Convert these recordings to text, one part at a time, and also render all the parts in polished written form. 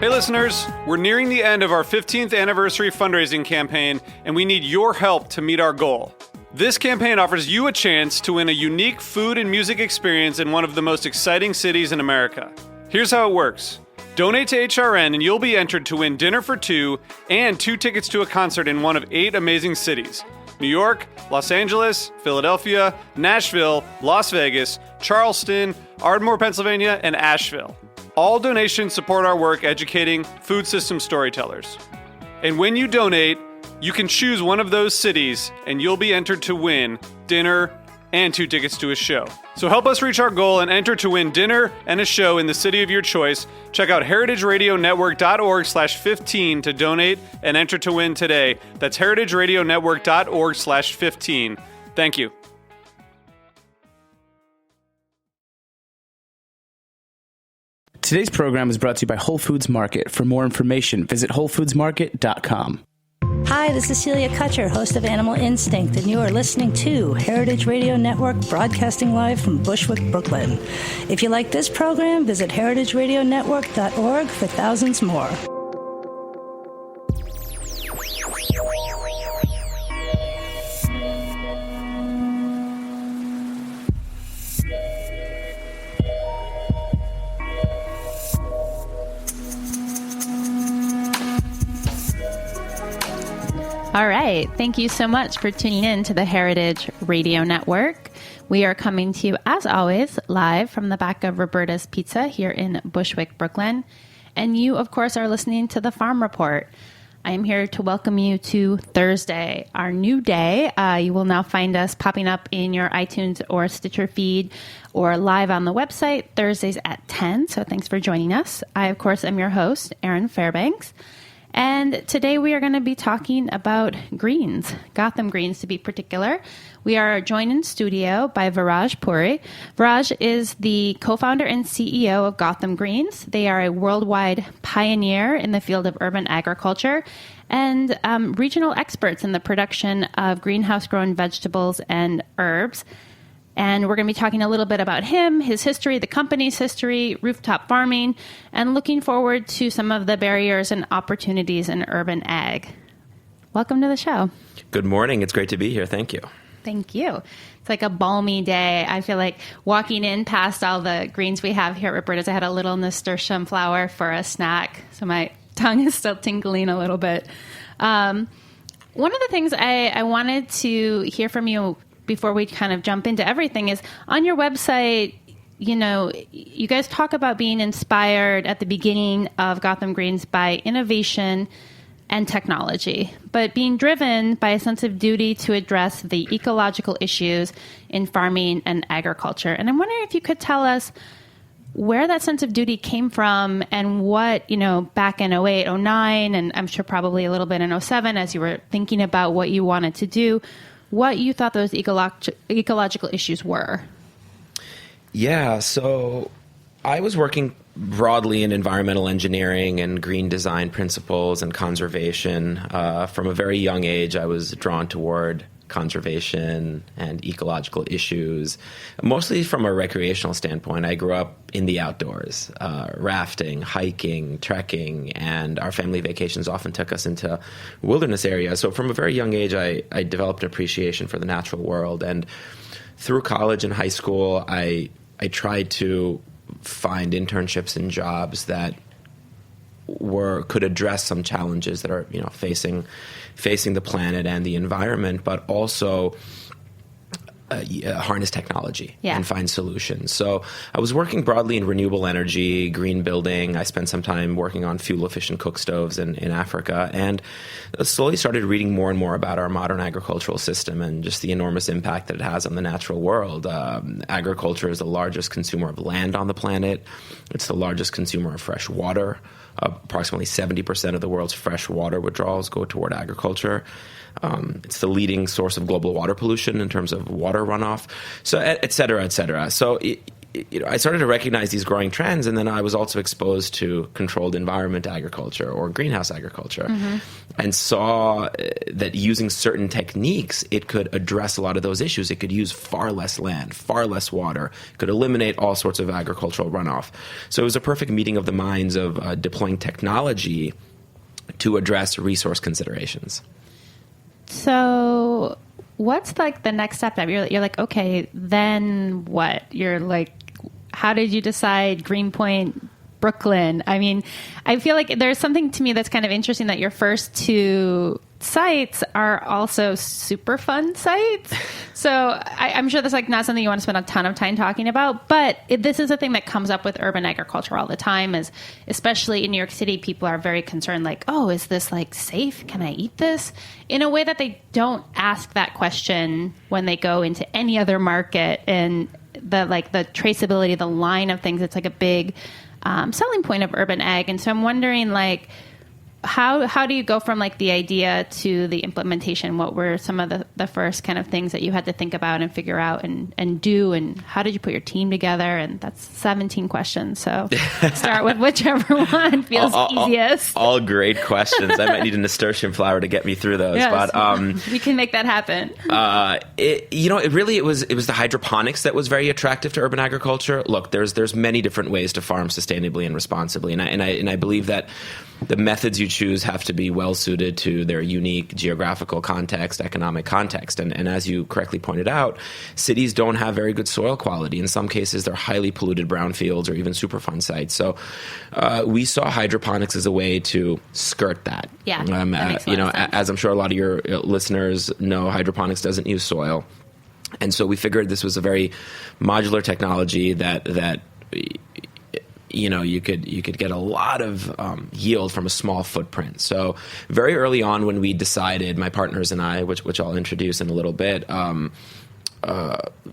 Hey listeners, we're nearing the end of our 15th anniversary fundraising campaign, and we need your help to meet our goal. This campaign offers you a chance to win a unique food and music experience in one of the most exciting cities in America. Here's how it works. Donate to HRN and you'll be entered to win dinner for two and 2 tickets to a concert in one of 8 amazing cities: New York, Los Angeles, Philadelphia, Nashville, Las Vegas, Charleston, Ardmore, Pennsylvania, and Asheville. All donations support our work educating food system storytellers. And when you donate, you can choose one of those cities and you'll be entered to win dinner and 2 tickets to a show. So help us reach our goal and enter to win dinner and a show in the city of your choice. Check out heritageradionetwork.org/15 to donate and enter to win today. That's heritageradionetwork.org/15. Thank you. Today's program is brought to you by Whole Foods Market. For more information, visit WholeFoodsMarket.com. Hi, this is Celia Kutcher, host of Animal Instinct, and you are listening to Heritage Radio Network, broadcasting live from Bushwick, Brooklyn. If you like this program, visit heritageradionetwork.org for thousands more. All right. Thank you so much for tuning in to the Heritage Radio Network. We are coming to you, as always, live from the back of Roberta's Pizza here in Bushwick, Brooklyn. And you, of course, are listening to The Farm Report. I am here to welcome you to Thursday, our new day. You will now find us popping up in your iTunes or Stitcher feed or live on the website Thursdays at 10. So thanks for joining us. I, of course, am your host, Erin Fairbanks. And today we are going to be talking about greens, Gotham Greens to be particular. We are joined in studio by Viraj Puri. Viraj is the co-founder and CEO of Gotham Greens. They are a worldwide pioneer in the field of urban agriculture and regional experts in the production of greenhouse-grown vegetables and herbs. And we're going to be talking a little bit about him, his history, the company's history, rooftop farming, and looking forward to some of the barriers and opportunities in urban ag. Welcome to the show. Good morning. It's great to be here. Thank you. Thank you. It's like a balmy day. I feel like walking in past all the greens we have here at Roberta's, I had a little nasturtium flower for a snack, so my tongue is still tingling a little bit. One of the things I wanted to hear from you before we kind of jump into everything is on your website, you know, you guys talk about being inspired at the beginning of Gotham Greens by innovation and technology, but being driven by a sense of duty to address the ecological issues in farming and agriculture. And I'm wondering if you could tell us where that sense of duty came from and what, you know, back in 08, 09, and I'm sure probably a little bit in 07, as you were thinking about what you wanted to do, what you thought those ecological issues were. Yeah, so I was working broadly in environmental engineering and green design principles and conservation. From a very young age, I was drawn toward conservation and ecological issues, mostly from a recreational standpoint. I grew up in the outdoors, rafting, hiking, trekking, and our family vacations often took us into wilderness areas. So from a very young age, I developed an appreciation for the natural world. And through college and high school, I tried to find internships and jobs that could address some challenges that are, you know, facing the planet and the environment, but also harness technology and find solutions. So I was working broadly in renewable energy, green building. I spent some time working on fuel-efficient cook stoves in Africa, and slowly started reading more and more about our modern agricultural system and just the enormous impact that it has on the natural world. Agriculture is the largest consumer of land on the planet. It's the largest consumer of fresh water. Approximately 70% of the world's fresh water withdrawals go toward agriculture. It's the leading source of global water pollution in terms of water runoff, so et cetera, et cetera. So I started to recognize these growing trends, and then I was also exposed to controlled environment agriculture or greenhouse agriculture, and saw that using certain techniques, it could address a lot of those issues. It could use far less land, far less water, could eliminate all sorts of agricultural runoff. So it was a perfect meeting of the minds of deploying technology to address resource considerations. So what's like the next step? You're like, okay, then what? You're like, how did you decide Greenpoint, Brooklyn? I mean, I feel like there's something to me that's kind of interesting that your first two sites are also super fun sites. So I'm sure that's like not something you want to spend a ton of time talking about, but this is a thing that comes up with urban agriculture all the time, is especially in New York City, people are very concerned, like, oh, is this like safe? Can I eat this? In a way that they don't ask that question when they go into any other market, and the traceability, the line of things, it's like a big selling point of urban ag. And so I'm wondering, like, how do you go from like the idea to the implementation? What were some of the first kind of things that you had to think about and figure out and do? And how did you put your team together? And that's 17 questions. So start with whichever one feels easiest. All great questions. I might need a nasturtium flower to get me through those. Yes, but we can make that happen. It was the hydroponics that was very attractive to urban agriculture. Look, there's many different ways to farm sustainably and responsibly, and I believe that the methods you choose have to be well suited to their unique geographical context, economic context. And as you correctly pointed out, cities don't have very good soil quality. In some cases, they're highly polluted brownfields or even Superfund sites. So we saw hydroponics as a way to skirt that. Yeah, that makes a lot of sense. As I'm sure a lot of your listeners know, hydroponics doesn't use soil. And so we figured this was a very modular technology that you could get a lot of yield from a small footprint. So very early on, when we decided, my partners and I, which I'll introduce in a little bit,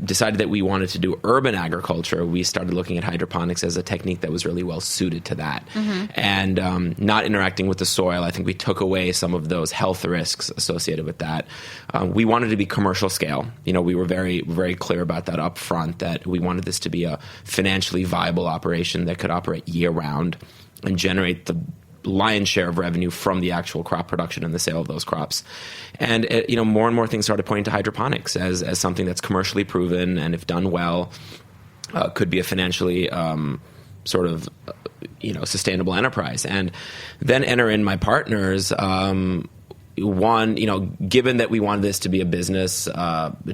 decided that we wanted to do urban agriculture, we started looking at hydroponics as a technique that was really well suited to that. And not interacting with the soil, I think we took away some of those health risks associated with that. We wanted to be commercial scale. We were very, very clear about that up front, that we wanted this to be a financially viable operation that could operate year-round and generate the lion's share of revenue from the actual crop production and the sale of those crops. And more and more things started pointing to hydroponics as something that's commercially proven, and if done well, could be a financially sustainable enterprise. And then enter in my partners. One, given that we wanted this to be a business,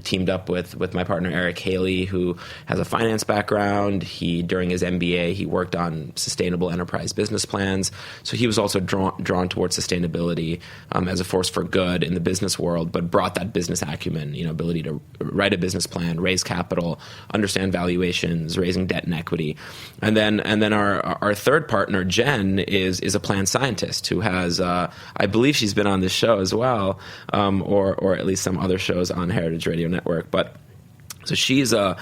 teamed up with my partner Eric Haley, who has a finance background. During his MBA, he worked on sustainable enterprise business plans. So he was also drawn towards sustainability as a force for good in the business world, but brought that business acumen, ability to write a business plan, raise capital, understand valuations, raising debt and equity. And then our third partner, Jen, is a plant scientist who has, I believe she's been on this show as well, or at least some other shows on Heritage Radio Network. But so she's a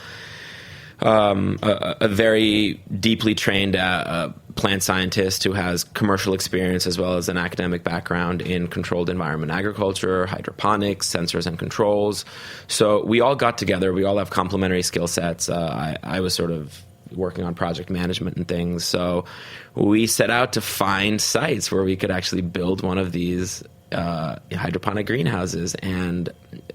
very deeply trained plant scientist who has commercial experience as well as an academic background in controlled environment agriculture, hydroponics, sensors and controls. So we all got together. We all have complementary skill sets. I was sort of working on project management and things. So we set out to find sites where we could actually build one of these hydroponic greenhouses. And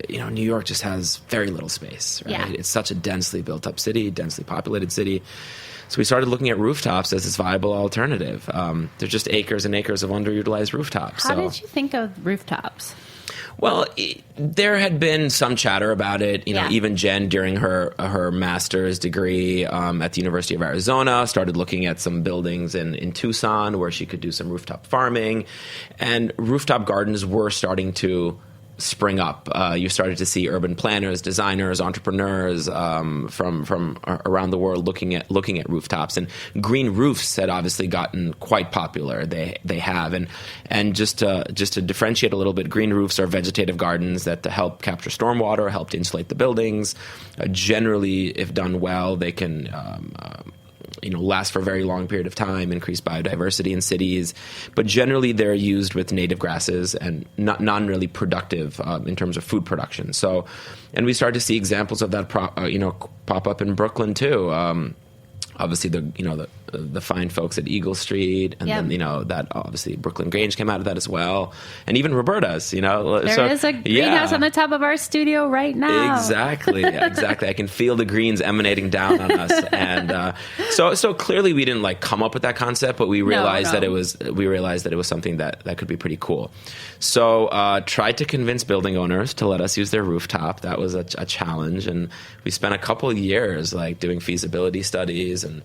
New York just has very little space, right? Yeah. It's such a densely built up city, densely populated city. So we started looking at rooftops as this viable alternative. They're just acres and acres of underutilized rooftops. How did you think of rooftops? Well, there had been some chatter about it. Even Jen, during her master's degree at the University of Arizona, started looking at some buildings in Tucson where she could do some rooftop farming. And rooftop gardens were starting to spring up. You started to see urban planners, designers, entrepreneurs from around the world looking at rooftops. And green roofs had obviously gotten quite popular. They have, and just to differentiate a little bit, green roofs are vegetative gardens that help capture stormwater, help to insulate the buildings. Generally, if done well, they can last for a very long period of time, increase biodiversity in cities, but generally they're used with native grasses and not really productive in terms of food production. So, and we started to see examples of that pop up in Brooklyn too. Obviously, the fine folks at Eagle Street, and then that obviously Brooklyn Grange came out of that as well, and even Roberta's. There is a greenhouse on the top of our studio right now. Exactly. I can feel the greens emanating down on us, and so clearly we didn't come up with that concept, but we realized that it was something that could be pretty cool. So tried to convince building owners to let us use their rooftop. That was a challenge, and we spent a couple of years doing feasibility studies and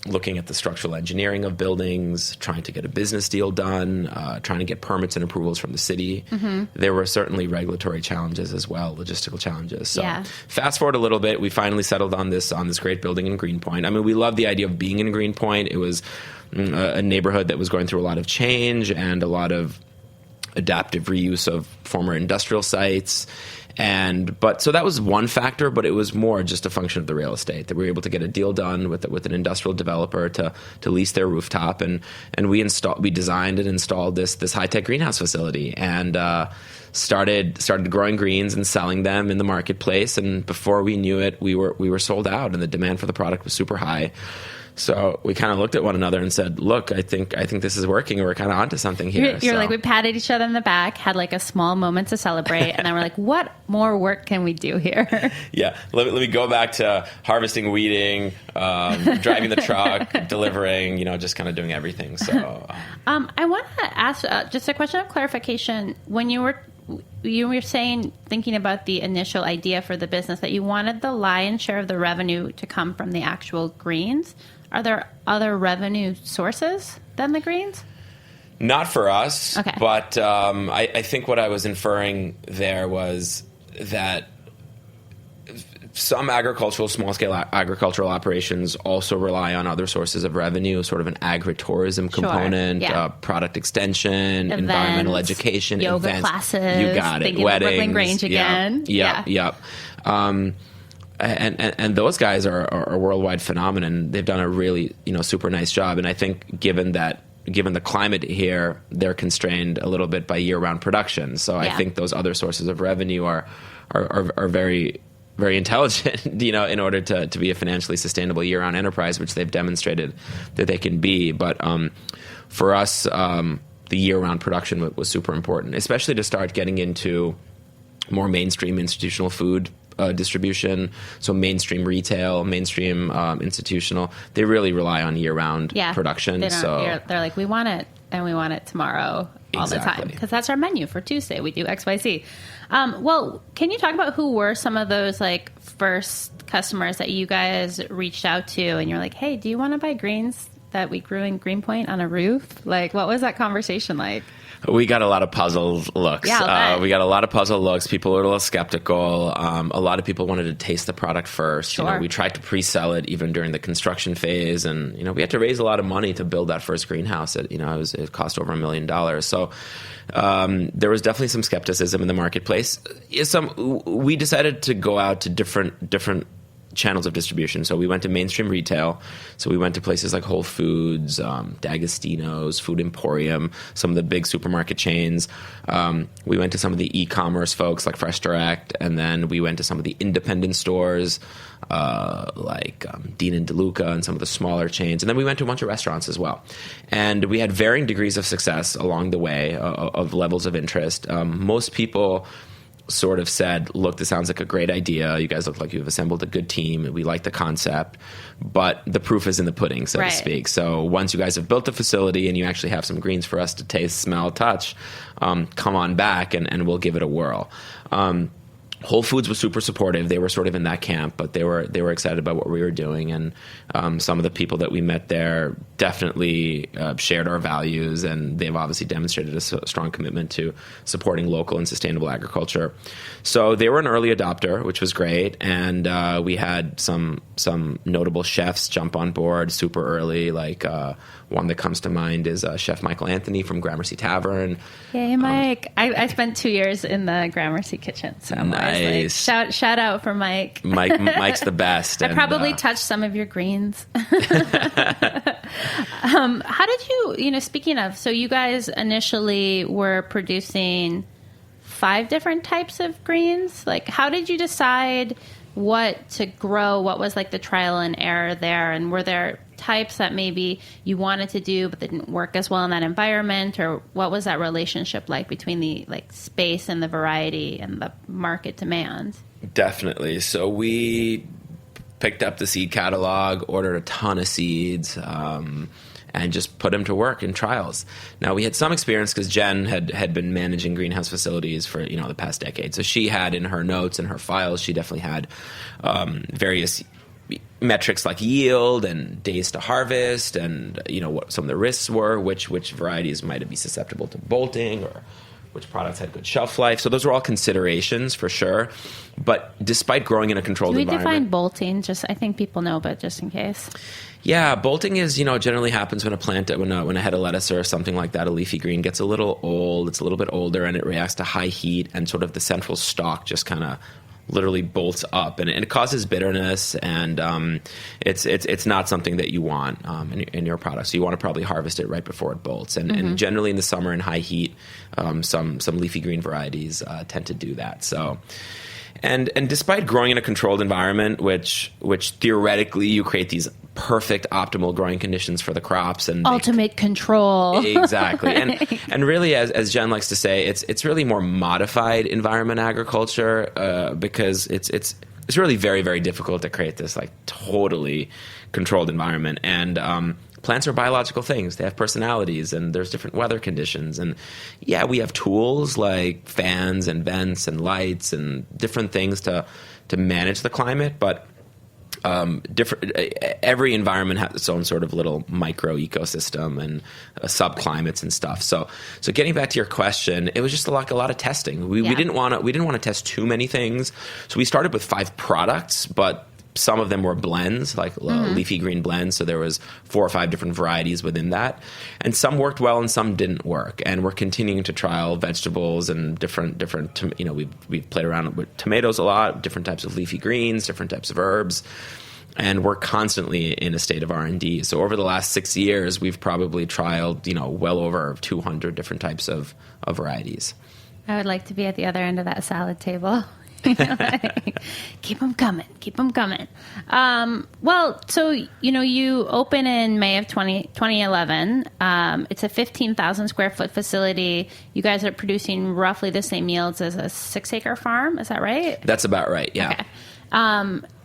looking at the structural engineering of buildings, trying to get a business deal done, trying to get permits and approvals from the city. Mm-hmm. There were certainly regulatory challenges as well, logistical challenges. So fast forward a little bit, we finally settled on this great building in Greenpoint. I mean, we love the idea of being in Greenpoint. It was a neighborhood that was going through a lot of change and a lot of adaptive reuse of former industrial sites. So that was one factor, but it was more just a function of the real estate, that we were able to get a deal done with an industrial developer to lease their rooftop, and we designed and installed this high-tech greenhouse facility, and started growing greens and selling them in the marketplace. And before we knew it, we were sold out, and the demand for the product was super high. So we kind of looked at one another and said, look, I think this is working. We're kind of onto something here. We patted each other in the back, had a small moment to celebrate. And then we're like, what more work can we do here? Yeah. Let me go back to harvesting, weeding, driving the truck, delivering, just kind of doing everything. So I want to ask just a question of clarification. When you were saying, thinking about the initial idea for the business, that you wanted the lion's share of the revenue to come from the actual greens. Are there other revenue sources than the greens? Not for us. Okay. But I think what I was inferring there was that some small-scale agricultural operations also rely on other sources of revenue, sort of an agritourism component, product extension, events, environmental education, yoga events. classes. You got it. Thinking Weddings. Brooklyn Grange again. Yep. And those guys are a worldwide phenomenon. They've done a really super nice job. And I think given the climate here, they're constrained a little bit by year-round production. So I think those other sources of revenue are very, very intelligent, in order to be a financially sustainable year-round enterprise, which they've demonstrated that they can be. But for us, the year-round production was super important, especially to start getting into more mainstream institutional food distribution. So mainstream retail, mainstream institutional, they really rely on year-round production. They're like, we want it, and we want it tomorrow all the time, because that's our menu for Tuesday. We do XYZ. Well, can you talk about who were some of those first customers that you guys reached out to, and you're like, hey, do you want to buy greens that we grew in Greenpoint on a roof? What was that conversation like? We got a lot of puzzled looks. Yeah, we got a lot of puzzled looks. People were a little skeptical. A lot of people wanted to taste the product first. Sure. We tried to pre-sell it even during the construction phase, and we had to raise a lot of money to build that first greenhouse. It cost over $1 million. So there was definitely some skepticism in the marketplace. We decided to go out to different channels of distribution. So we went to mainstream retail. So we went to places like Whole Foods, D'Agostino's, Food Emporium, some of the big supermarket chains. We went to some of the e-commerce folks like Fresh Direct, and then we went to some of the independent stores like Dean and DeLuca and some of the smaller chains. And then we went to a bunch of restaurants as well. And we had varying degrees of success along the way of levels of interest. Most people sort of said, look, this sounds like a great idea. You guys look like you've assembled a good team. We like the concept, but the proof is in the pudding, so to speak. So once you guys have built the facility and you actually have some greens for us to taste, smell, touch, come on back and we'll give it a whirl. Whole Foods was super supportive. They were sort of in that camp, but they were excited about what we were doing. And some of the people that we met there definitely shared our values, and they've obviously demonstrated a strong commitment to supporting local and sustainable agriculture. So they were an early adopter, which was great. And we had some notable chefs jump on board super early. One that comes to mind is Chef Michael Anthony from Gramercy Tavern. Yay, Mike. I spent 2 years in the Gramercy kitchen, so I'm aware. Nice. Like, shout out for Mike. Mike's the best. I probably touched some of your greens. How did you, speaking of, so you guys initially were producing 5 different types of greens. Like, how did you decide what to grow? What was like the trial and error there? And were there types that maybe you wanted to do but didn't work as well in that environment? Or what was that relationship like between the space and the variety and the market demand? Definitely. So we picked up the seed catalog, ordered a ton of seeds, and just put them to work in trials. Now, we had some experience because Jen had been managing greenhouse facilities for the past decade. So she had in her notes and her files, she definitely had various metrics like yield and days to harvest, and what some of the risks were, which varieties might be susceptible to bolting, or which products had good shelf life. So those were all considerations for sure. But despite growing in a controlled environment... Can we define bolting? I think people know, but just in case. Yeah, bolting is, generally happens when when a head of lettuce or something like that, a leafy green, gets a little old, it's a little bit older, and it reacts to high heat, and sort of the central stalk just kind of literally bolts up, and it causes bitterness, and it's not something that you want in your product. So you want to probably harvest it right before it bolts, and generally in the summer in high heat, some leafy green varieties tend to do that. So. And despite growing in a controlled environment, which theoretically you create these perfect optimal growing conditions for the crops and ultimate control. Exactly. And really, as Jen likes to say, it's really more modified environment agriculture because it's really very, very difficult to create this totally controlled environment. And plants are biological things. They have personalities, and there's different weather conditions. And yeah, we have tools like fans and vents and lights and different things to manage the climate, but every environment has its own sort of little micro ecosystem and subclimates and stuff. So getting back to your question, it was just a lot of testing. We didn't want to test too many things. So we started with 5 products, but some of them were blends, leafy green blends. So there was 4 or 5 different varieties within that. And some worked well and some didn't work. And we're continuing to trial vegetables and different we've played around with tomatoes a lot, different types of leafy greens, different types of herbs. And we're constantly in a state of R&D. So over the last 6 years, we've probably trialed, well over 200 different types of varieties. I would like to be at the other end of that salad table. Keep them coming. Well, so, you open in May of 2011. It's a 15,000 square foot facility. You guys are producing roughly the same yields as a 6-acre farm. Is that right? That's about right. Yeah. Okay.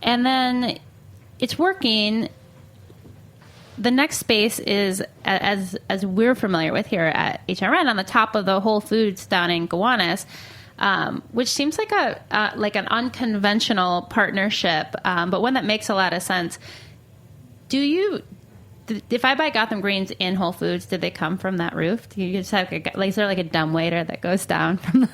And then it's working. The next space is, as we're familiar with here at HRN, on the top of the Whole Foods down in Gowanus. Which seems like an unconventional partnership, but one that makes a lot of sense. If I buy Gotham Greens in Whole Foods, did they come from that roof? Do you just have is there a dumbwaiter that goes down from the...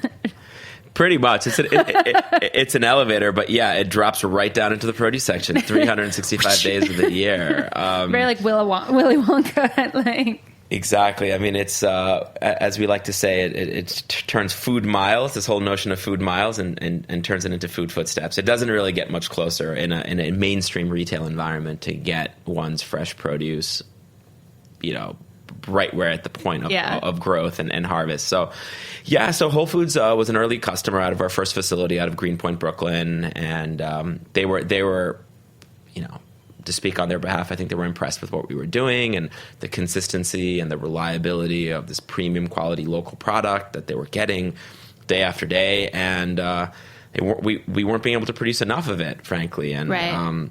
Pretty much. It's an elevator, but yeah, it drops right down into the produce section 365 days of the year. Very Willy Wonka, Exactly. I mean, it's as we like to say, it turns food miles. This whole notion of food miles, and turns it into food footsteps. It doesn't really get much closer in a mainstream retail environment to get one's fresh produce, right where at the point of growth and harvest. So, yeah. So Whole Foods was an early customer out of our first facility out of Greenpoint, Brooklyn, and they were, to speak on their behalf, I think they were impressed with what we were doing and the consistency and the reliability of this premium quality local product that they were getting day after day. And we weren't being able to produce enough of it, frankly. And right.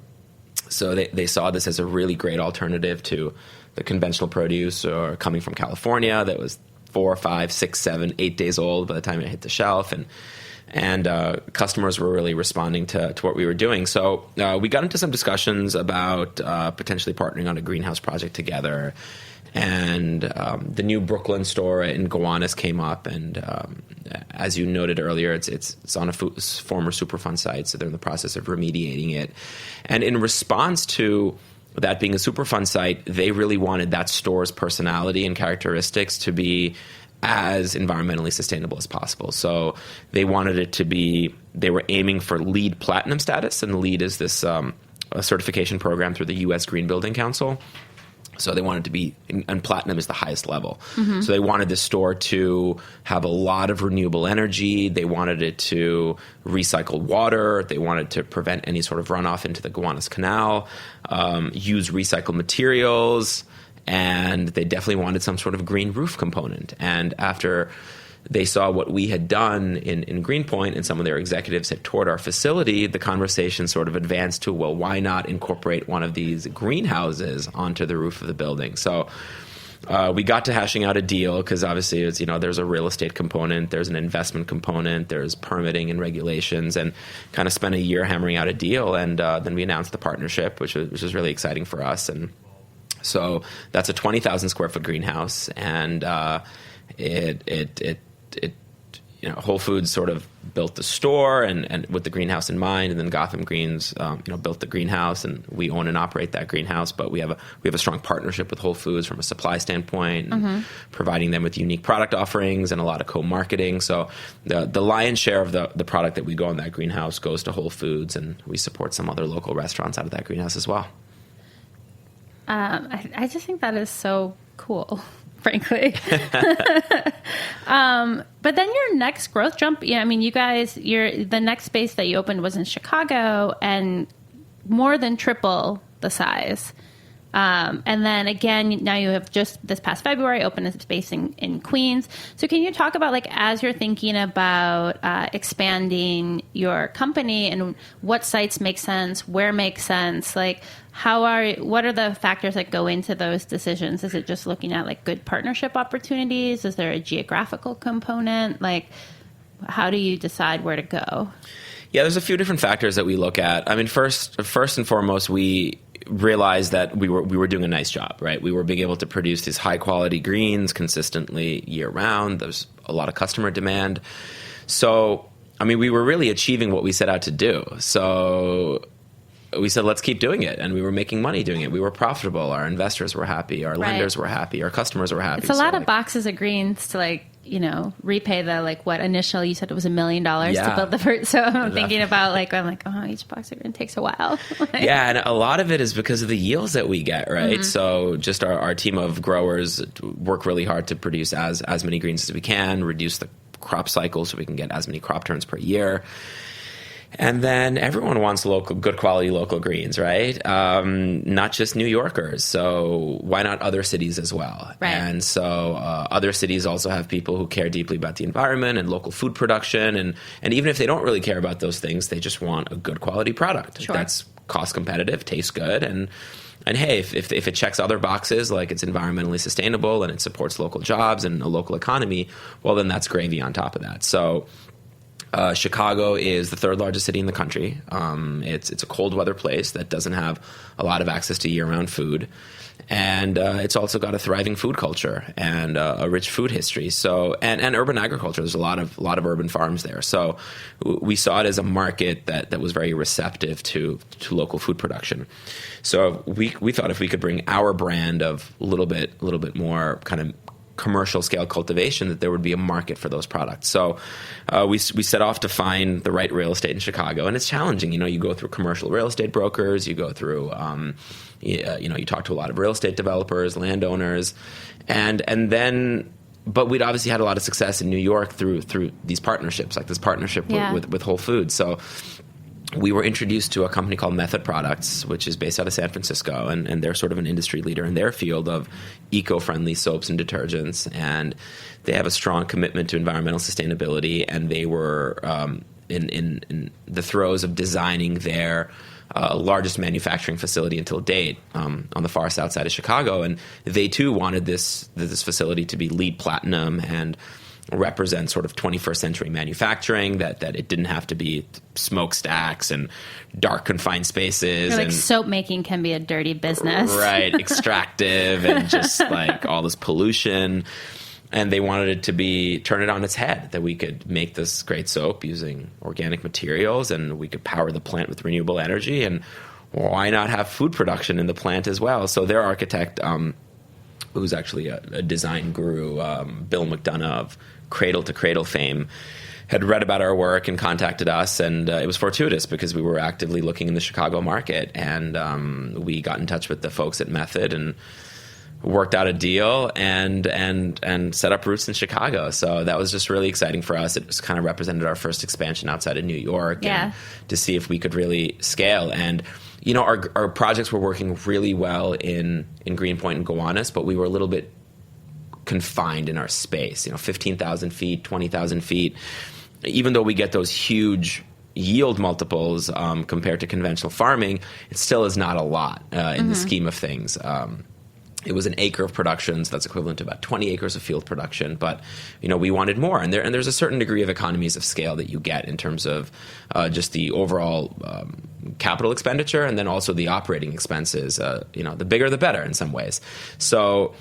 So they saw this as a really great alternative to the conventional produce or coming from California that was 4, 5, 6, 7, 8 days old by the time it hit the shelf. And customers were really responding to what we were doing. So we got into some discussions about potentially partnering on a greenhouse project together. And the new Brooklyn store in Gowanus came up. And as you noted earlier, it's on a former Superfund site, so they're in the process of remediating it. And in response to that being a Superfund site, they really wanted that store's personality and characteristics to be as environmentally sustainable as possible. So they wanted it to be, they were aiming for LEED Platinum status, and LEED is this a certification program through the U.S. Green Building Council. So they wanted to be, and platinum is the highest level. So they wanted the store to have a lot of renewable energy. They wanted it to recycle water. They wanted to prevent any sort of runoff into the Gowanus Canal, use recycled materials, and they definitely wanted some sort of green roof component. And after they saw what we had done in Greenpoint, and some of their executives had toured our facility, the conversation sort of advanced to, well, why not incorporate one of these greenhouses onto the roof of the building? So we got to hashing out a deal, because obviously it's, there's a real estate component, there's an investment component, there's permitting and regulations, and kind of spent a year hammering out a deal. And then we announced the partnership, which was really exciting for us. And so that's a 20,000 square foot greenhouse, and Whole Foods sort of built the store and with the greenhouse in mind, and then Gotham Greens, built the greenhouse, and we own and operate that greenhouse. But we have a strong partnership with Whole Foods from a supply standpoint, and providing them with unique product offerings and a lot of co-marketing. So the lion's share of the product that we go in that greenhouse goes to Whole Foods, and we support some other local restaurants out of that greenhouse as well. I just think that is so cool, frankly. But then your next growth jump, you guys, the next space that you opened was in Chicago, and more than triple the size. And then again, now you have just this past February opened a space in Queens. So can you talk about, as you're thinking about expanding your company, and what sites make sense, where makes sense, what are the factors that go into those decisions? Is it just looking at good partnership opportunities? Is there a geographical component? How do you decide where to go? Yeah, there's a few different factors that we look at. First and foremost, we realized that we were doing a nice job, right? We were being able to produce these high quality greens consistently year round. There's a lot of customer demand. So, we were really achieving what we set out to do. So we said, let's keep doing it. And we were making money doing it. We were profitable. Our investors were happy. Our lenders were happy. Our customers were happy. It's a lot of boxes of greens to repay the, what initial, you said it was $1 million to build the first. So I'm thinking about each box of green takes a while. Yeah. And a lot of it is because of the yields that we get, right? So just our team of growers work really hard to produce as many greens as we can, reduce the crop cycle so we can get as many crop turns per year. And then everyone wants good quality local greens, right? Not just New Yorkers. So why not other cities as well? Right. And so other cities also have people who care deeply about the environment and local food production. And even if they don't really care about those things, they just want a good quality product that's cost competitive, tastes good, and hey, if it checks other boxes, like it's environmentally sustainable and it supports local jobs and a local economy, well, then that's gravy on top of that. So Chicago is the third largest city in the country. It's a cold weather place that doesn't have a lot of access to year-round food. And it's also got a thriving food culture and a rich food history. So and urban agriculture. There's a lot of urban farms there. So we saw it as a market that was very receptive to local food production. So we thought if we could bring our brand of a little bit more kind of commercial scale cultivation, that there would be a market for those products. So we set off to find the right real estate in Chicago, and it's challenging. You go through commercial real estate brokers, you go through you talk to a lot of real estate developers, landowners, and then. But we'd obviously had a lot of success in New York through these partnerships, like this partnership with Whole Foods. So we were introduced to a company called Method Products, which is based out of San Francisco, and they're sort of an industry leader in their field of eco-friendly soaps and detergents, and they have a strong commitment to environmental sustainability, and they were in the throes of designing their largest manufacturing facility until date on the far south side of Chicago, and they too wanted this facility to be LEED Platinum and represent sort of 21st century manufacturing, that it didn't have to be smokestacks and dark confined spaces. And soap making can be a dirty business. Right, extractive and just all this pollution. And they wanted it to turn it on its head, that we could make this great soap using organic materials and we could power the plant with renewable energy, and why not have food production in the plant as well? So their architect who's actually a design guru, Bill McDonough of Cradle to Cradle fame, had read about our work and contacted us, and it was fortuitous because we were actively looking in the Chicago market, and we got in touch with the folks at Method and worked out a deal and set up roots in Chicago. So that was just really exciting for us. It just kind of represented our first expansion outside of New York, and to see if we could really scale. And our projects were working really well in Greenpoint and Gowanus, but we were a little bit confined in our space. 15,000 feet, 20,000 feet. Even though we get those huge yield multiples compared to conventional farming, it still is not a lot in the scheme of things. It was an acre of production, so that's equivalent to about 20 acres of field production. But we wanted more, and there's a certain degree of economies of scale that you get in terms of just the overall capital expenditure, and then also the operating expenses. The bigger the better in some ways. So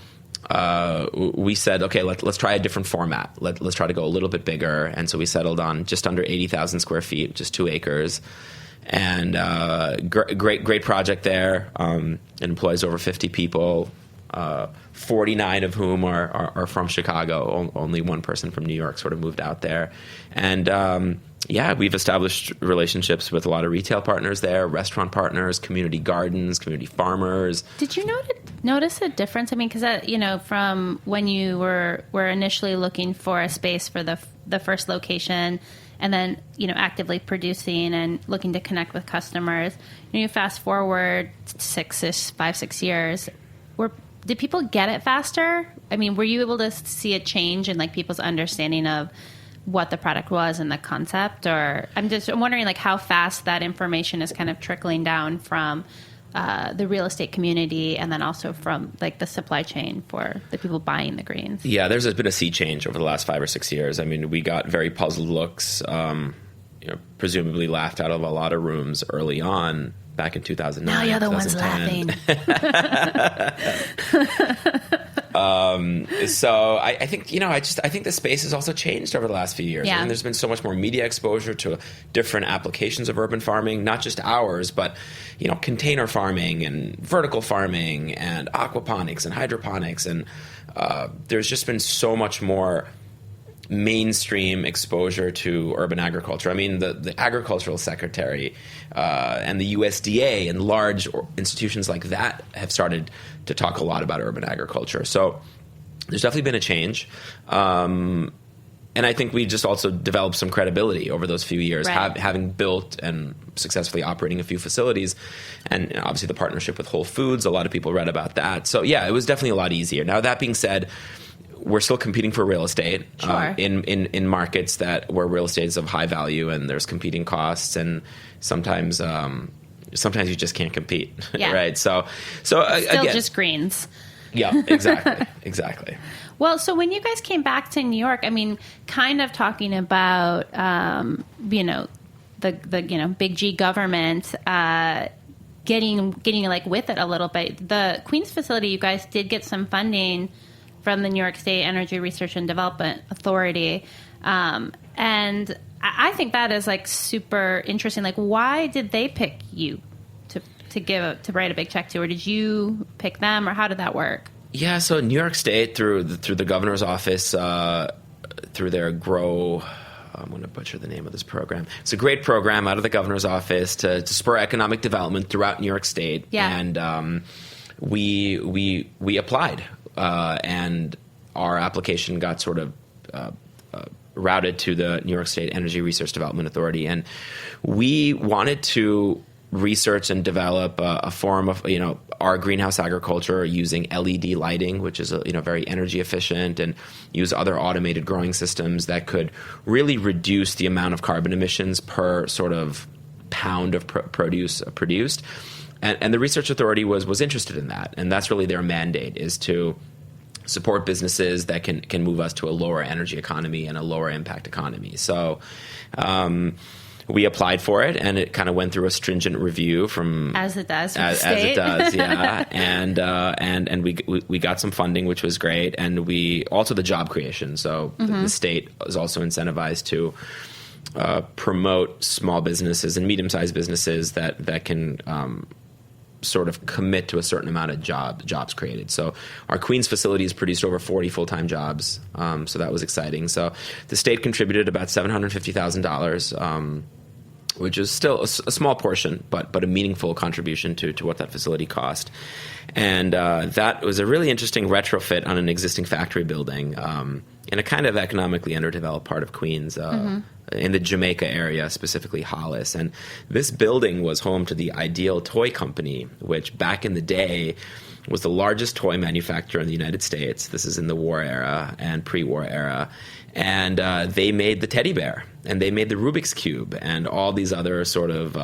we said, okay, let's try a different format. Let's try to go a little bit bigger, and so we settled on just under 80,000 square feet, just 2 acres. And great project there. It employs over 50 people. 49 of whom are from Chicago. Only one person from New York sort of moved out there. And we've established relationships with a lot of retail partners there, restaurant partners, community gardens, community farmers. Did you notice a difference? I mean, because from when you were initially looking for a space for the first location, and then actively producing and looking to connect with customers, you fast forward 5-6 years, did people get it faster? I mean, were you able to see a change in people's understanding of what the product was and the concept? Or I'm wondering how fast that information is kind of trickling down from the real estate community, and then also from the supply chain for the people buying the greens. Yeah, there's been a sea change over the last 5 or 6 years. I mean, we got very puzzled looks, presumably laughed out of a lot of rooms early on. Back in 2009. Now you're the ones laughing. So I think I think the space has also changed over the last few years. Yeah. I mean, there's been so much more media exposure to different applications of urban farming, not just ours, but container farming and vertical farming and aquaponics and hydroponics, and there's just been so much more mainstream exposure to urban agriculture. I mean, the agricultural secretary and the USDA and large institutions like that have started to talk a lot about urban agriculture. So there's definitely been a change. And I think we just also developed some credibility over those few years, right. Having built and successfully operating a few facilities. And obviously the partnership with Whole Foods, a lot of people read about that. So yeah, it was definitely a lot easier. Now, that being said, we're still competing for real estate in markets where real estate is of high value, and there's competing costs, and sometimes you just can't compete, right? So still again, just greens. Yeah, exactly. Well, so when you guys came back to New York, I mean, kind of talking about the big G government getting with it a little bit. The Queens facility, you guys did get some funding from the New York State Energy Research and Development Authority. And I think that is super interesting. Why did they pick you to write a big check to, or did you pick them, or how did that work? Yeah, so New York State through the governor's office, through their Grow, I'm going to butcher the name of this program. It's a great program out of the governor's office to spur economic development throughout New York State. Yeah. And we applied. And our application got sort of routed to the New York State Energy Research Development Authority, and we wanted to research and develop a form of our greenhouse agriculture using LED lighting, which is very energy efficient, and use other automated growing systems that could really reduce the amount of carbon emissions per sort of pound of produce produced. And the Research Authority was interested in that, and that's really their mandate, is to support businesses that can move us to a lower energy economy and a lower impact economy. So we applied for it, and it kind of went through a stringent review from as it does, as it does, yeah. And we got some funding, which was great, and we also the job creation. So the state is also incentivized to promote small businesses and medium-sized businesses that can sort of commit to a certain amount of jobs created. So our Queens facility has produced over 40 full-time jobs. So that was exciting. So the state contributed about $750,000, which is still a small portion, but a meaningful contribution to what that facility cost. And that was a really interesting retrofit on an existing factory building in a kind of economically underdeveloped part of Queens, in the Jamaica area, specifically Hollis. And this building was home to the Ideal Toy Company, which back in the day was the largest toy manufacturer in the United States. This is in the war era and pre-war era. And they made the teddy bear, and they made the Rubik's Cube, and all these other sort of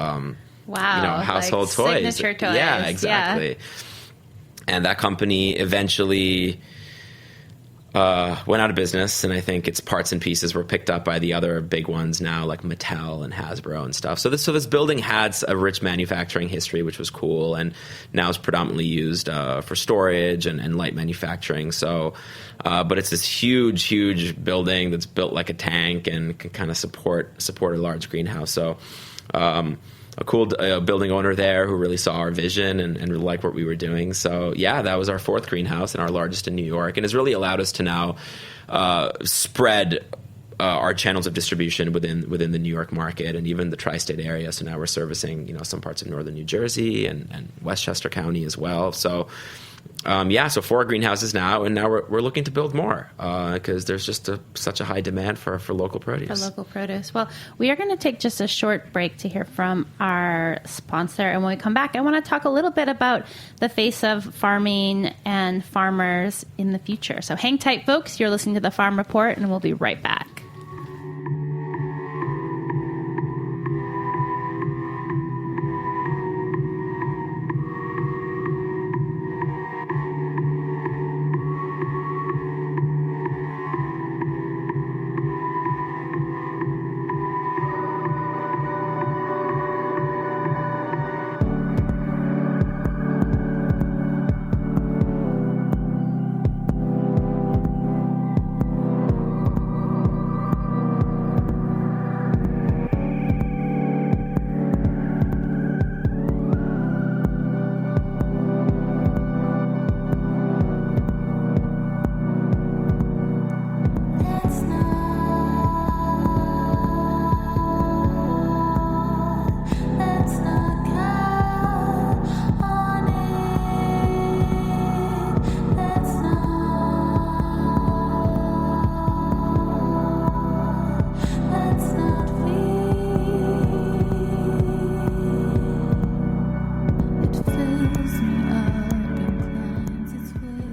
household toys. Signature toys. Yeah, exactly. Yeah. And that company eventually went out of business, and I think its parts and pieces were picked up by the other big ones now, like Mattel and Hasbro and stuff. So this building had a rich manufacturing history, which was cool, and now is predominantly used for storage and light manufacturing. So, but it's this huge building that's built like a tank and can kind of support a large greenhouse. So. A cool building owner there who really saw our vision and really liked what we were doing. So, yeah, that was our fourth greenhouse and our largest in New York, and has really allowed us to now spread our channels of distribution within the New York market and even the tri-state area. So now we're servicing some parts of northern New Jersey and Westchester County as well. So. So 4 greenhouses now, and now we're looking to build more because there's just such a high demand for local produce. For local produce. Well, we are going to take just a short break to hear from our sponsor, and when we come back, I want to talk a little bit about the face of farming and farmers in the future. So hang tight, folks. You're listening to The Farm Report, and we'll be right back.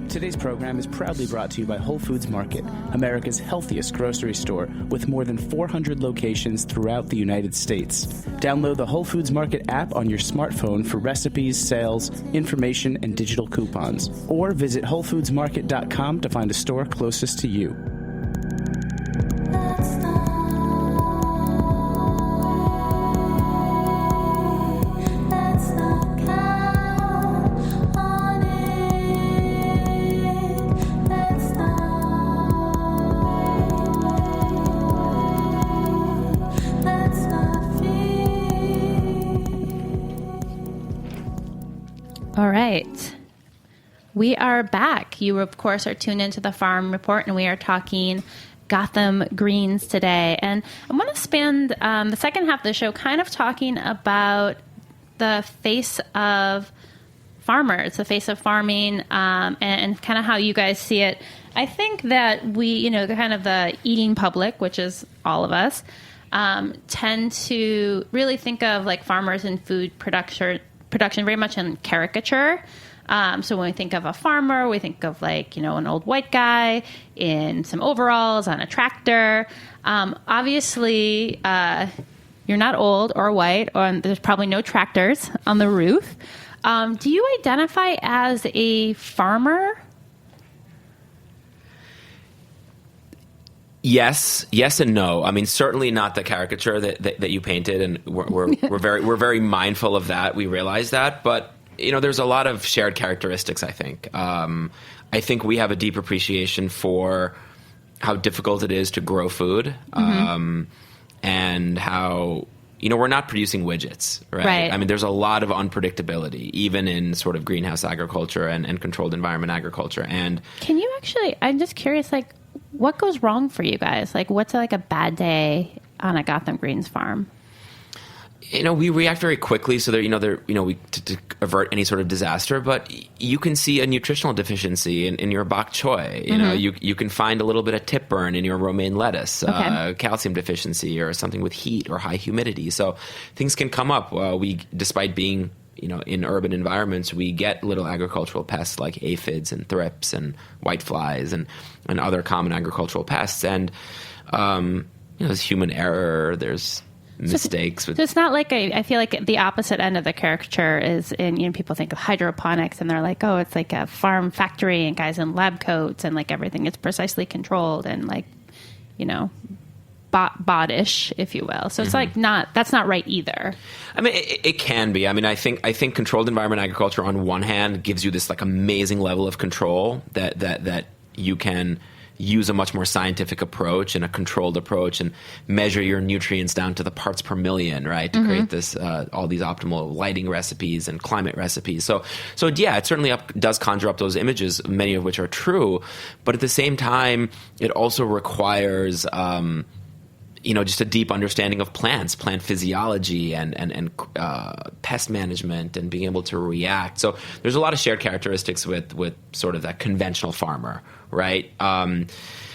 Today's program is proudly brought to you by Whole Foods Market, America's healthiest grocery store with more than 400 locations throughout the United States. Download the Whole Foods Market app on your smartphone for recipes, sales, information, and digital coupons. Or visit WholeFoodsMarket.com to find a store closest to you. All right. We are back. You, of course, are tuned into the Farm Report, and we are talking Gotham Greens today. And I want to spend the second half of the show kind of talking about the face of farmers, the face of farming, and kind of how you guys see it. I think that we, kind of the eating public, which is all of us, tend to really think of like farmers and food production very much in caricature. So when we think of a farmer, we think of an old white guy in some overalls on a tractor. Obviously, you're not old or white, or there's probably no tractors on the roof. Do you identify as a farmer? Yes and no. I mean, certainly not the caricature that you painted, and we're very mindful of that. We realize that, but there's a lot of shared characteristics. I think. I think we have a deep appreciation for how difficult it is to grow food, and how we're not producing widgets, right? I mean, there's a lot of unpredictability, even in sort of greenhouse agriculture and controlled environment agriculture. And can you actually, I'm just curious, like, what goes wrong for you guys? Like, what's like a bad day on a Gotham Greens farm? We react very quickly, so to avert any sort of disaster. But you can see a nutritional deficiency in your bok choy. You can find a little bit of tip burn in your romaine lettuce, calcium deficiency, or something with heat or high humidity. So things can come up. Despite being in urban environments, we get little agricultural pests like aphids and thrips and whiteflies and other common agricultural pests. And there's human error. There's mistakes. So it's not like I feel like the opposite end of the caricature is in, people think of hydroponics and they're like, oh, it's like a farm factory and guys in lab coats and like everything is precisely controlled and like, bot-ish, if you will. So it's like that's not right either. I mean, it can be. I mean, I think controlled environment agriculture on one hand gives you this like amazing level of control that you can use a much more scientific approach and a controlled approach and measure your nutrients down to the parts per million, right? To create this, all these optimal lighting recipes and climate recipes. So yeah, it certainly does conjure up those images, many of which are true. But at the same time, it also requires, just a deep understanding of plants, plant physiology and pest management and being able to react. So there's a lot of shared characteristics with sort of that conventional farmer, right?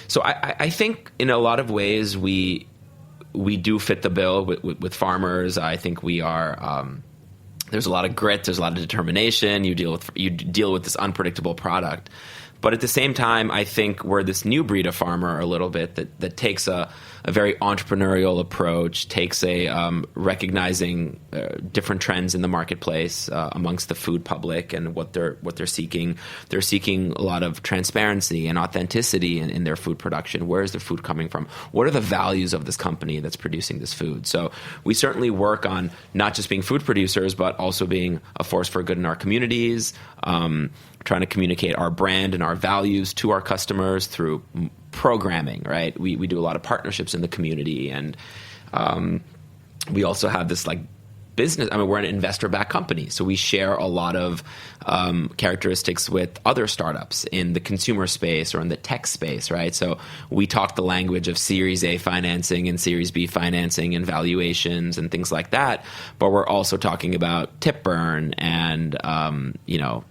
So I think in a lot of ways we do fit the bill with farmers. I think we are. There's a lot of grit. There's a lot of determination. You deal with this unpredictable product. But at the same time, I think we're this new breed of farmer a little bit that takes a very entrepreneurial approach, takes a recognizing different trends in the marketplace amongst the food public and what they're seeking. They're seeking a lot of transparency and authenticity in their food production. Where is their food coming from? What are the values of this company that's producing this food? So we certainly work on not just being food producers, but also being a force for good in our communities, trying to communicate our brand and our values to our customers through programming, right? We do a lot of partnerships in the community, and we also have this like business. I mean, we're an investor-backed company, so we share a lot of characteristics with other startups in the consumer space or in the tech space, right? So we talk the language of Series A financing and Series B financing and valuations and things like that, but we're also talking about tip burn and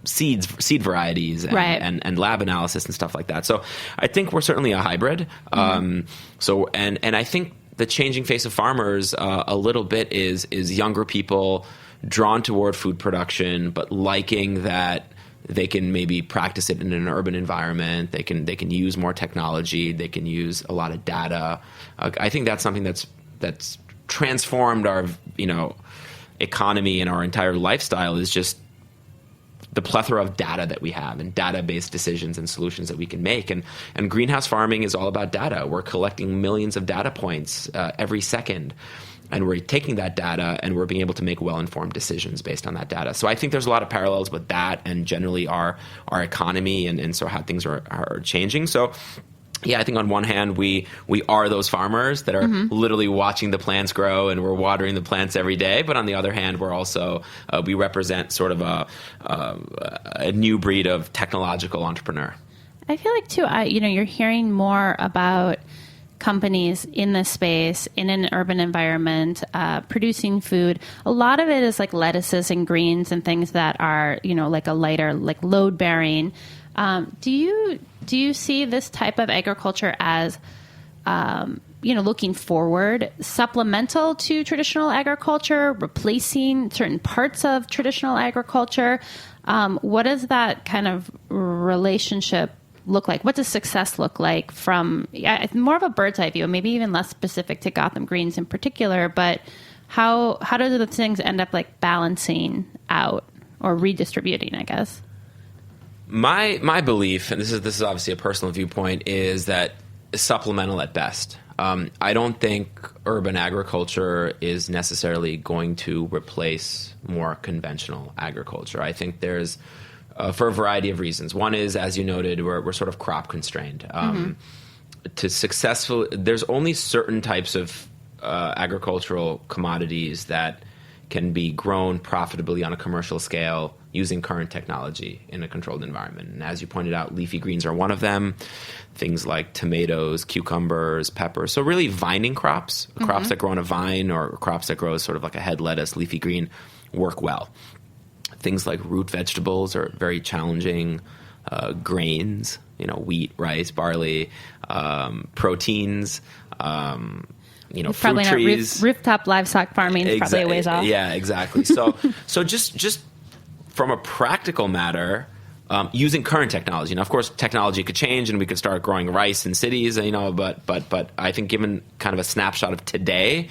seed varieties and lab analysis and stuff like that. So I think we're certainly a hybrid. And I think the changing face of farmers a little bit is younger people drawn toward food production, but liking that they can maybe practice it in an urban environment. They can use more technology. They can use a lot of data. I think that's something that's transformed our economy and our entire lifestyle, is just the plethora of data that we have and data-based decisions and solutions that we can make. And greenhouse farming is all about data. We're collecting millions of data points every second, and we're taking that data and we're being able to make well-informed decisions based on that data. So I think there's a lot of parallels with that and generally our economy and so how things are changing. So yeah, I think on one hand, we are those farmers that are literally watching the plants grow and we're watering the plants every day. But on the other hand, we're also, we represent sort of a new breed of technological entrepreneur. I feel like too, you're hearing more about companies in this space, in an urban environment, producing food. A lot of it is like lettuces and greens and things that are, like a lighter, like load bearing. Do you see this type of agriculture as, looking forward, supplemental to traditional agriculture, replacing certain parts of traditional agriculture? What does that kind of relationship look like? What does success look like from more of a bird's eye view, maybe even less specific to Gotham Greens in particular, but how do the things end up like balancing out or redistributing, I guess? My belief, and this is obviously a personal viewpoint, is that supplemental at best. I don't think urban agriculture is necessarily going to replace more conventional agriculture. I think there's, for a variety of reasons. One is, as you noted, we're sort of crop constrained. There's only certain types of agricultural commodities that can be grown profitably on a commercial scale using current technology in a controlled environment. And as you pointed out, leafy greens are one of them. Things like tomatoes, cucumbers, peppers. So really vining crops, crops that grow on a vine or crops that grow sort of like a head lettuce, leafy green, work well. Things like root vegetables are very challenging. Grains, wheat, rice, barley, proteins, fruit probably trees. Not rooftop livestock farming is probably a ways off. Yeah, exactly. So just from a practical matter, using current technology. Now, of course, technology could change, and we could start growing rice in cities. But I think given kind of a snapshot of today,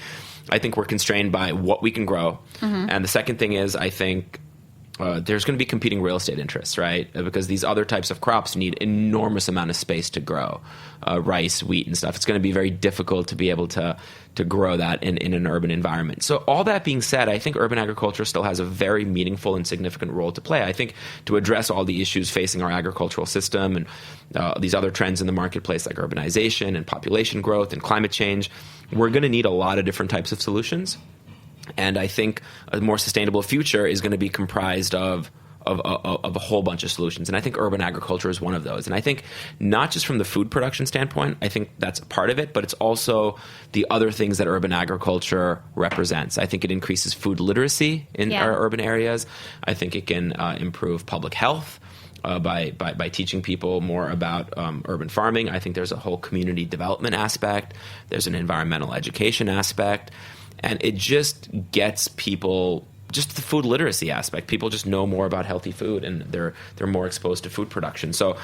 I think we're constrained by what we can grow. And the second thing is, I think there's going to be competing real estate interests, right? Because these other types of crops need enormous amount of space to grow, rice, wheat, and stuff. It's going to be very difficult to be able to grow that in an urban environment. So all that being said, I think urban agriculture still has a very meaningful and significant role to play. I think to address all the issues facing our agricultural system and these other trends in the marketplace like urbanization and population growth and climate change, we're going to need a lot of different types of solutions. And I think a more sustainable future is going to be comprised of a whole bunch of solutions. And I think urban agriculture is one of those. And I think not just from the food production standpoint, I think that's a part of it, but it's also the other things that urban agriculture represents. I think it increases food literacy in our urban areas. I think it can improve public health. By teaching people more about urban farming. I think there's a whole community development aspect. There's an environmental education aspect. And it just gets people, just the food literacy aspect. People just know more about healthy food, and they're more exposed to food production. So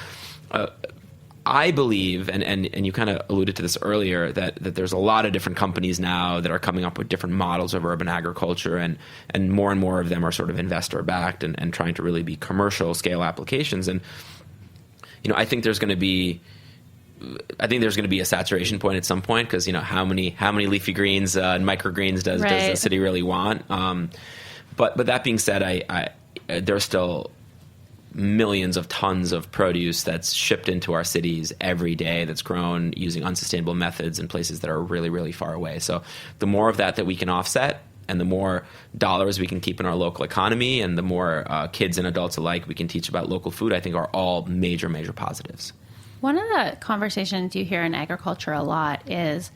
I believe, and you kind of alluded to this earlier, that there's a lot of different companies now that are coming up with different models of urban agriculture, and more of them are sort of investor-backed and trying to really be commercial-scale applications. And, I think there's going to be a saturation point at some point because how many leafy greens and microgreens does the city really want? But that being said, there's still millions of tons of produce that's shipped into our cities every day that's grown using unsustainable methods in places that are really, really far away. So the more of that we can offset, and the more dollars we can keep in our local economy, and the more kids and adults alike we can teach about local food, I think are all major, major positives. One of the conversations you hear in agriculture a lot is,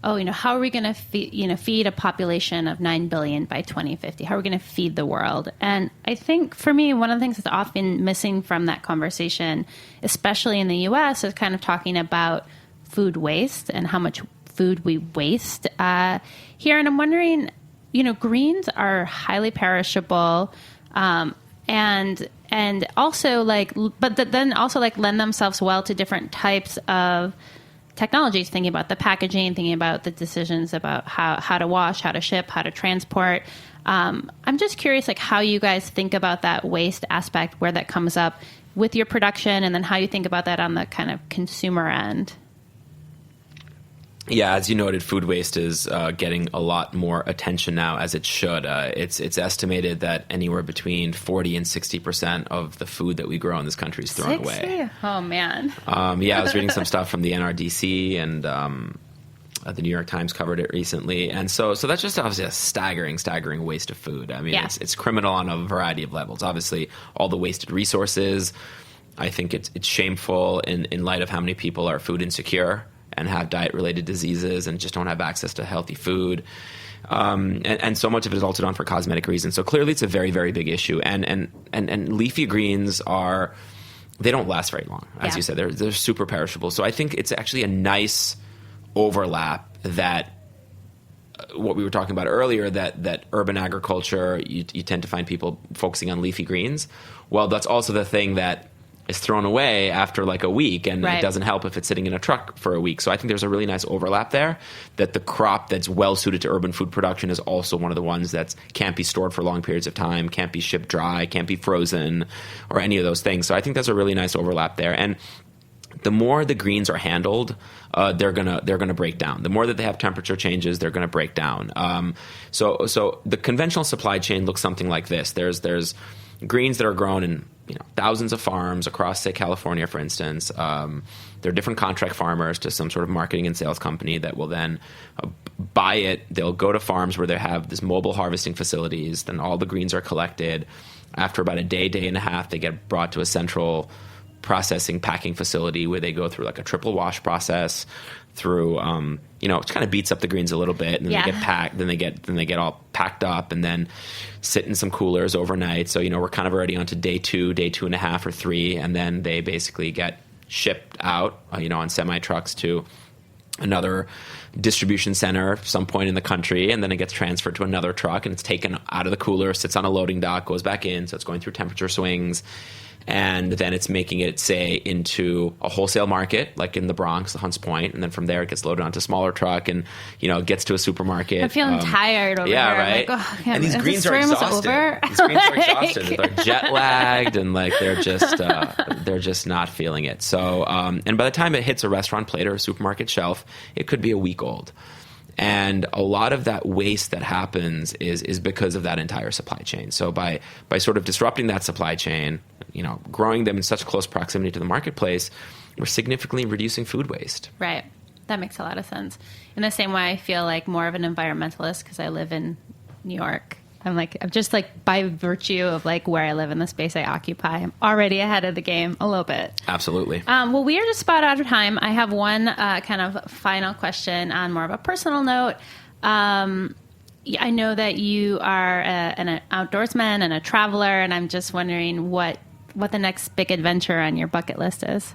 how are we going to feed a population of 9 billion by 2050? How are we going to feed the world? And I think for me, one of the things that's often missing from that conversation, especially in the U.S., is kind of talking about food waste and how much food we waste here. And I'm wondering, greens are highly perishable, and also then also lend themselves well to different types of technologies, thinking about the packaging, thinking about the decisions about how to wash, how to ship, how to transport. I'm just curious, how you guys think about that waste aspect, where that comes up with your production, and then how you think about that on the kind of consumer end. Yeah, as you noted, food waste is getting a lot more attention now, as it should. It's estimated that anywhere between 40 and 60% of the food that we grow in this country is thrown away. Oh, man. I was reading some stuff from the NRDC, and the New York Times covered it recently. And so that's just obviously a staggering waste of food. I mean, it's criminal on a variety of levels. Obviously, all the wasted resources. I think it's shameful in light of how many people are food insecure and have diet-related diseases and just don't have access to healthy food. And so much of it is also done for cosmetic reasons. So clearly it's a very, very big issue. And leafy greens they don't last very long. As you said, they're super perishable. So I think it's actually a nice overlap that what we were talking about earlier, that urban agriculture, you tend to find people focusing on leafy greens. Well, that's also the thing that is thrown away after a week, and it doesn't help if it's sitting in a truck for a week. So I think there's a really nice overlap there, that the crop that's well suited to urban food production is also one of the ones that can't be stored for long periods of time, can't be shipped dry, can't be frozen, or any of those things. So I think there's a really nice overlap there. And the more the greens are handled, they're gonna break down. The more that they have temperature changes, they're gonna break down. So the conventional supply chain looks something like this. There's greens that are grown in thousands of farms across, say, California, for instance. There are different contract farmers to some sort of marketing and sales company that will then buy it. They'll go to farms where they have this mobile harvesting facilities. Then all the greens are collected. After about a day and a half, they get brought to a central processing packing facility where they go through like a triple wash process through, it kind of beats up the greens a little bit, and then they get packed, then they get all packed up and then sit in some coolers overnight. So, we're kind of already onto day 2.5 or 3, and then they basically get shipped out, on semi-trucks to another distribution center some point in the country, and then it gets transferred to another truck, and it's taken out of the cooler, sits on a loading dock, goes back in, so it's going through temperature swings. And then it's making it, say, into a wholesale market, like in the Bronx, the Hunts Point. And then from there, it gets loaded onto a smaller truck and, it gets to a supermarket. I'm feling tired over here. Yeah, right. I'm like, and these greens are exhausted. These greens are exhausted. They're jet lagged and they're just not feeling it. So, and by the time it hits a restaurant plate or a supermarket shelf, it could be a week old. And a lot of that waste that happens is because of that entire supply chain. So by sort of disrupting that supply chain, growing them in such close proximity to the marketplace, we're significantly reducing food waste. Right. That makes a lot of sense. In the same way, I feel like more of an environmentalist because I live in New York. I'm just by virtue of where I live in the space I occupy, I'm already ahead of the game a little bit. Absolutely. Well, we are just about out of time. I have one kind of final question on more of a personal note. I know that you are an outdoorsman and a traveler, and I'm just wondering what the next big adventure on your bucket list is.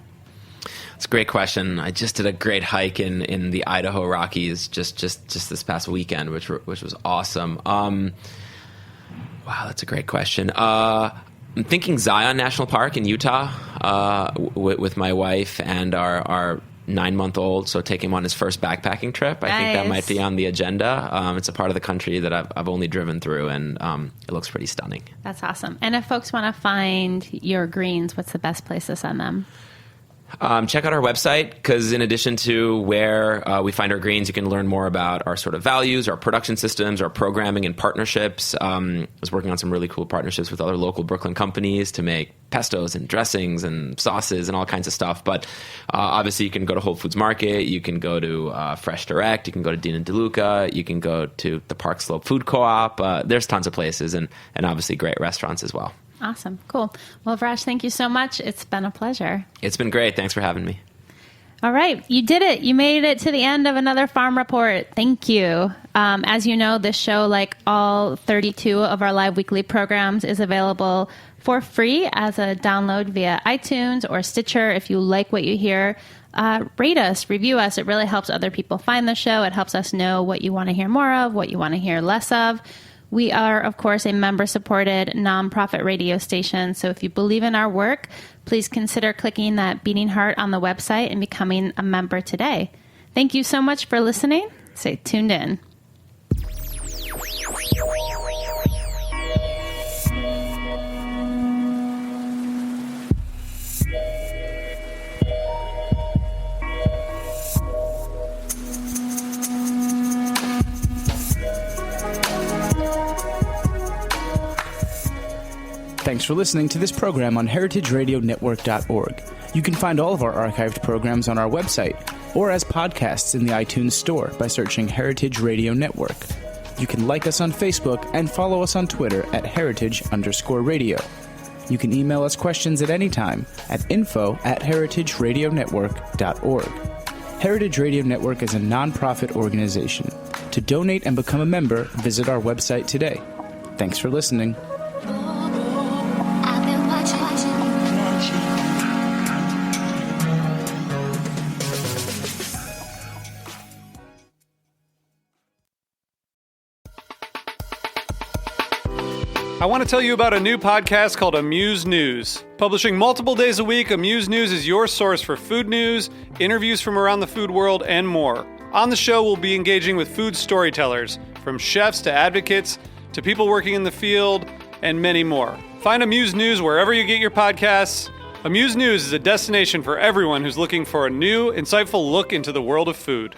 It's a great question. I just did a great hike in the Idaho Rockies just this past weekend, which was awesome. Wow, that's a great question. I'm thinking Zion National Park in Utah with my wife and our 9-month-old, so taking him on his first backpacking trip. I think that might be on the agenda. It's a part of the country that I've only driven through, and it looks pretty stunning. That's awesome. And if folks want to find your greens, what's the best place to send them? Check out our website, because in addition to where we find our greens, you can learn more about our sort of values, our production systems, our programming and partnerships. I was working on some really cool partnerships with other local Brooklyn companies to make pestos and dressings and sauces and all kinds of stuff. But obviously, you can go to Whole Foods Market, you can go to Fresh Direct, you can go to Dean and DeLuca, you can go to the Park Slope Food Co-op. There's tons of places and obviously great restaurants as well. Awesome. Cool. Well, Viraj, thank you so much. It's been a pleasure. It's been great. Thanks for having me. All right. You did it. You made it to the end of another Farm Report. Thank you. As you know, this show, like all 32 of our live weekly programs, is available for free as a download via iTunes or Stitcher. If you like what you hear, rate us, review us. It really helps other people find the show. It helps us know what you want to hear more of, what you want to hear less of. We are, of course, a member-supported nonprofit radio station, so if you believe in our work, please consider clicking that beating heart on the website and becoming a member today. Thank you so much for listening. Stay tuned in. Thanks for listening to this program on heritageradionetwork.org. You can find all of our archived programs on our website or as podcasts in the iTunes Store by searching Heritage Radio Network. You can like us on Facebook and follow us on Twitter at @heritage_radio. You can email us questions at any time at info@heritageradionetwork.org. Heritage Radio Network is a nonprofit organization. To donate and become a member, visit our website today. Thanks for listening. I want to tell you about a new podcast called Amuse News. Publishing multiple days a week, Amuse News is your source for food news, interviews from around the food world, and more. On the show, we'll be engaging with food storytellers, from chefs to advocates to people working in the field, and many more. Find Amuse News wherever you get your podcasts. Amuse News is a destination for everyone who's looking for a new, insightful look into the world of food.